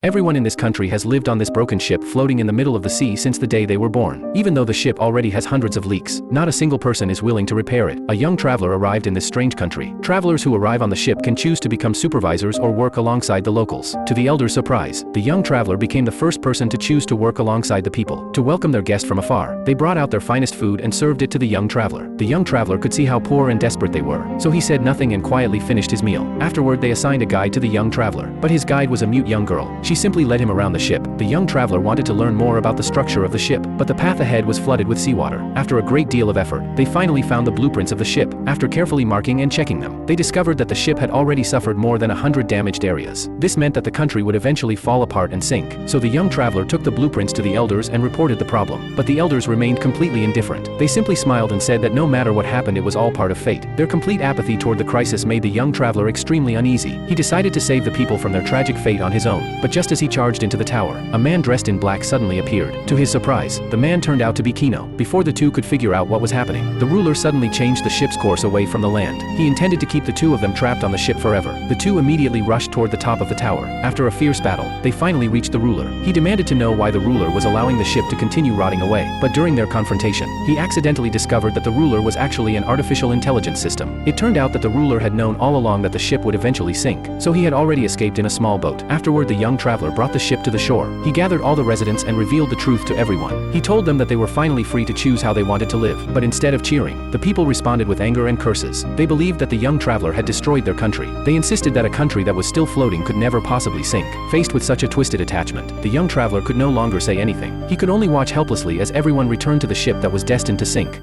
Everyone in this country has lived on this broken ship floating in the middle of the sea since the day they were born. Even though the ship already has hundreds of leaks, not a single person is willing to repair it. A young traveler arrived in this strange country. Travelers who arrive on the ship can choose to become supervisors or work alongside the locals. To the elders' surprise, the young traveler became the first person to choose to work alongside the people. To welcome their guest from afar, they brought out their finest food and served it to the young traveler. The young traveler could see how poor and desperate they were, so he said nothing and quietly finished his meal. Afterward, they assigned a guide to the young traveler, but his guide was a mute young girl. She simply led him around the ship. The young traveler wanted to learn more about the structure of the ship, but the path ahead was flooded with seawater. After a great deal of effort, they finally found the blueprints of the ship. After carefully marking and checking them, they discovered that the ship had already suffered more than 100 damaged areas. This meant that the country would eventually fall apart and sink. So the young traveler took the blueprints to the elders and reported the problem. But the elders remained completely indifferent. They simply smiled and said that no matter what happened, it was all part of fate. Their complete apathy toward the crisis made the young traveler extremely uneasy. He decided to save the people from their tragic fate on his own. But just as he charged into the tower, a man dressed in black suddenly appeared. To his surprise, the man turned out to be Kino. Before the two could figure out what was happening, the ruler suddenly changed the ship's course away from the land. He intended to keep the two of them trapped on the ship forever. The two immediately rushed toward the top of the tower. After a fierce battle, they finally reached the ruler. He demanded to know why the ruler was allowing the ship to continue rotting away. But during their confrontation, he accidentally discovered that the ruler was actually an artificial intelligence system. It turned out that the ruler had known all along that the ship would eventually sink, so he had already escaped in a small boat. Afterward, the young traveler brought the ship to the shore. He gathered all the residents and revealed the truth to everyone. He told them that they were finally free to choose how they wanted to live. But instead of cheering, the people responded with anger and curses. They believed that the young traveler had destroyed their country. They insisted that a country that was still floating could never possibly sink. Faced with such a twisted attachment, the young traveler could no longer say anything. He could only watch helplessly as everyone returned to the ship that was destined to sink.